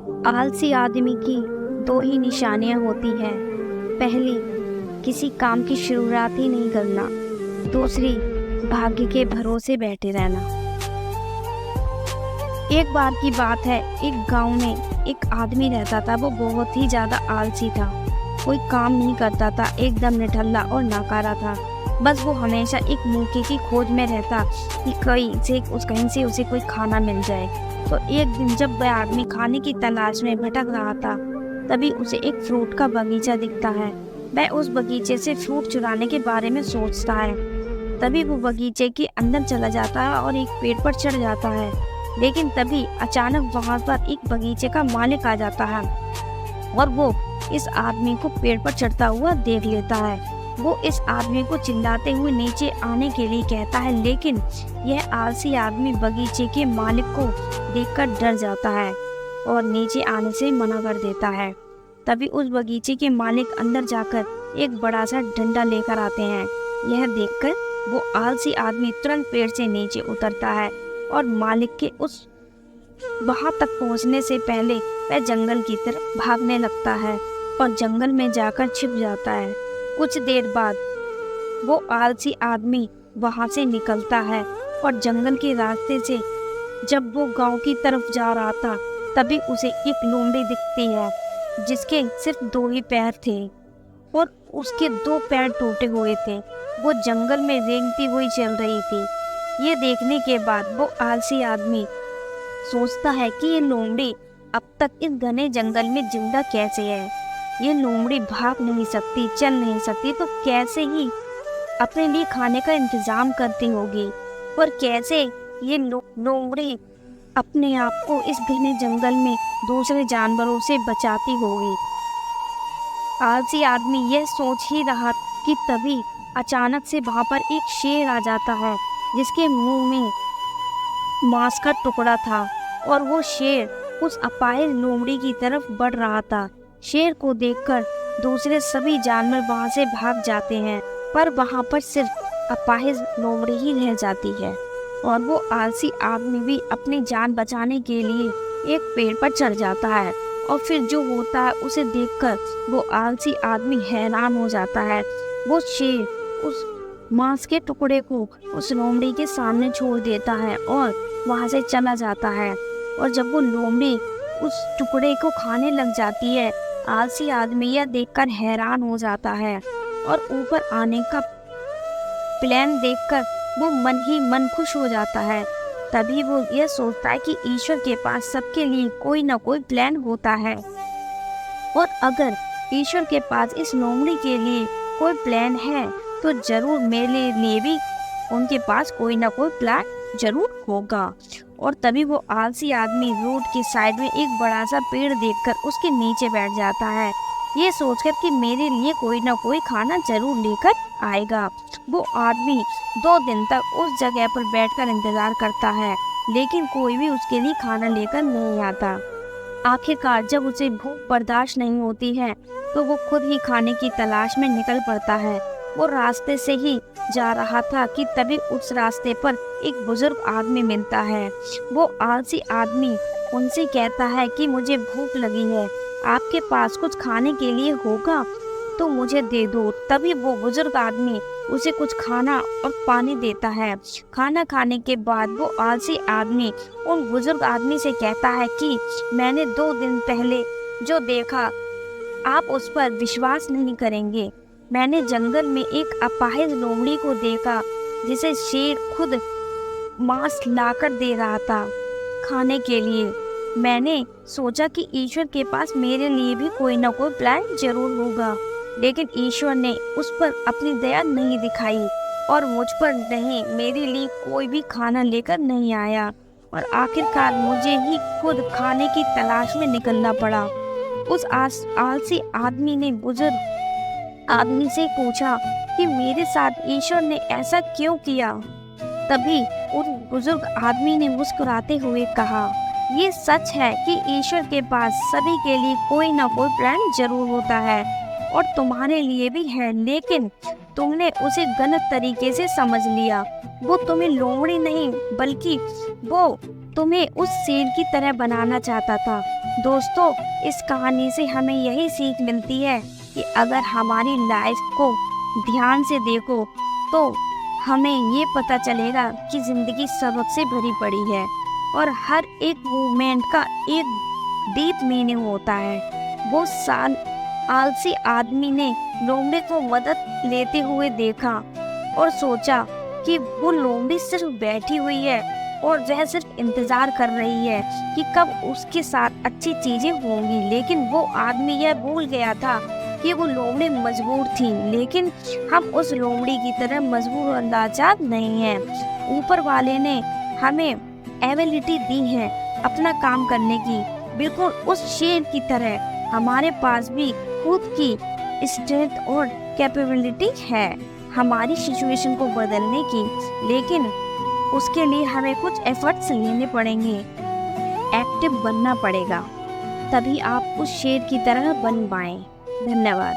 आलसी आदमी की दो ही निशानियां होती हैं। पहली, किसी काम की शुरुआत ही नहीं करना। दूसरी, भाग्य के भरोसे बैठे रहना। एक बार की बात है, एक गांव में एक आदमी रहता था। वो बहुत ही ज्यादा आलसी था। कोई काम नहीं करता था, एकदम निठल्ला और नाकारा था। बस वो हमेशा एक मौके की खोज में रहता कि कहीं से उसे कोई खाना मिल जाए। तो एक दिन जब वह आदमी खाने की तलाश में भटक रहा था, तभी उसे एक फ्रूट का बगीचा दिखता है। वह उस बगीचे से फ्रूट चुराने के बारे में सोचता है। तभी वो बगीचे के अंदर चला जाता है और एक पेड़ पर चढ़ जाता है। लेकिन तभी अचानक वहां पर एक बगीचे का मालिक आ जाता है और वो इस आदमी को पेड़ पर चढ़ता हुआ देख लेता है। वो इस आदमी को चिल्लाते हुए नीचे आने के लिए कहता है, लेकिन यह आलसी आदमी बगीचे के मालिक को देखकर डर जाता है और नीचे आने से मना कर देता है। तभी उस बगीचे के मालिक अंदर जाकर एक बड़ा सा डंडा लेकर आते हैं। यह देखकर वो आलसी आदमी तुरंत पेड़ से नीचे उतरता है और मालिक के उस वहां तक पहुंचने से पहले वह जंगल की तरफ भागने लगता है और जंगल में जाकर छिप जाता है। कुछ देर बाद वो आलसी आदमी वहां से निकलता है और जंगल के रास्ते से जब वो गांव की तरफ जा रहा था, तभी उसे एक लोमड़ी दिखती है जिसके सिर्फ दो ही पैर थे और उसके दो पैर टूटे हुए थे। वो जंगल में रेंगती हुई चल रही थी। ये देखने के बाद वो आलसी आदमी सोचता है कि ये लोमड़ी अब तक इस घने जंगल में जिंदा कैसे है। ये लोमड़ी भाग नहीं सकती, चल नहीं सकती, तो कैसे ही अपने लिए खाने का इंतजाम करती होगी और कैसे ये लोमड़ी अपने आप को इस घने जंगल में दूसरे जानवरों से बचाती होगी। आलसी आदमी यह सोच ही रहा कि तभी अचानक से वहां पर एक शेर आ जाता है जिसके मुंह में मांस का टुकड़ा था और वो शेर उस अपाहिज लोमड़ी की तरफ बढ़ रहा था। शेर को देखकर दूसरे सभी जानवर वहां से भाग जाते हैं, पर वहां पर सिर्फ अपाहिज लोमड़ी ही रह जाती है और वो आलसी आदमी भी अपनी जान बचाने के लिए एक पेड़ पर चढ़ जाता है। और फिर जो होता है उसे देखकर वो आलसी आदमी हैरान हो जाता है। वो शेर उस मांस के टुकड़े को उस लोमड़ी के सामने छोड़ देता है और वहां से चला जाता है। और जब वो लोमड़ी उस टुकड़े को खाने लग जाती है, आलसी आदमी यह देखकर हैरान हो जाता है और ऊपर आने का प्लान देखकर वो मन ही मन खुश हो जाता है। तभी वो यह सोचता है कि ईश्वर के पास सबके लिए कोई ना कोई प्लान होता है और अगर ईश्वर के पास इस लोमड़ी के लिए कोई प्लान है तो जरूर मेरे लिए भी उनके पास कोई ना कोई प्लान जरूर होगा। और तभी वो आलसी आदमी रोड के साइड में एक बड़ा सा पेड़ देखकर उसके नीचे बैठ जाता है, ये सोचकर कि मेरे लिए कोई ना कोई खाना जरूर लेकर आएगा। वो आदमी 2 दिन तक उस जगह पर बैठकर इंतजार करता है, लेकिन कोई भी उसके लिए खाना लेकर नहीं आता। आखिरकार जब उसे भूख बर्दाश्त नहीं होती है तो वो खुद ही खाने की तलाश में निकल पड़ता है। वो रास्ते से ही जा रहा था कि तभी उस रास्ते पर एक बुजुर्ग आदमी मिलता है। वो आलसी आदमी उनसे कहता है कि मुझे भूख लगी है, आपके पास कुछ खाने के लिए होगा तो मुझे दे दो। तभी वो बुजुर्ग आदमी उसे कुछ खाना और पानी देता है। खाना खाने के बाद वो आलसी आदमी उन बुजुर्ग आदमी से कहता है कि मैंने 2 दिन पहले जो देखा आप उस पर विश्वास नहीं करेंगे। मैंने जंगल में एक अपाहिज लोमड़ी को देखा जिसे शेर खुद मांस लाकर दे रहा था खाने के लिए। मैंने सोचा कि ईश्वर के पास मेरे लिए भी कोई ना कोई प्लान जरूर होगा, लेकिन ईश्वर ने उस पर अपनी दया नहीं दिखाई और मुझ पर नहीं, मेरे लिए कोई भी खाना लेकर नहीं आया और आखिरकार मुझे ही खुद खाने की तलाश में निकलना पड़ा। उस आलसी आदमी ने बुजुर्ग आदमी से पूछा कि मेरे साथ ईश्वर ने ऐसा क्यों किया। तभी उस बुजुर्ग आदमी ने मुस्कुराते हुए कहा, ये सच है कि ईश्वर के पास सभी के लिए कोई ना कोई प्लान जरूर होता है और तुम्हारे लिए भी है, लेकिन तुमने उसे गलत तरीके से समझ लिया। वो तुम्हें लोमड़ी नहीं बल्कि वो तुम्हें उस शेर की तरह बनाना चाहता था। दोस्तों, इस कहानी से हमें यही सीख मिलती है कि अगर हमारी लाइफ को ध्यान से देखो तो हमें ये पता चलेगा कि ज़िंदगी सबक से भरी पड़ी है और हर एक मूवमेंट का एक डीप मीनिंग होता है। वो साल आलसी आदमी ने लोमड़ी को मदद लेते हुए देखा और सोचा कि वो लोमड़ी सिर्फ बैठी हुई है और वह सिर्फ इंतजार कर रही है कि कब उसके साथ अच्छी चीजें होंगी। लेकिन वो आदमी यह भूल गया था कि वो लोमड़ी मजबूर थी, लेकिन हम उस लोमड़ी की तरह मजबूर और लाचार नहीं हैं। ऊपर वाले ने हमें एबिलिटी दी है अपना काम करने की, बिल्कुल उस शेर की तरह हमारे पास भी खुद की स्ट्रेंथ और कैपेबिलिटी है हमारी सिचुएशन को बदलने की, लेकिन उसके लिए हमें कुछ एफर्ट्स लेने पड़ेंगे, एक्टिव बनना पड़ेगा, तभी आप उस शेर की तरह बन पाएं। धन्यवाद।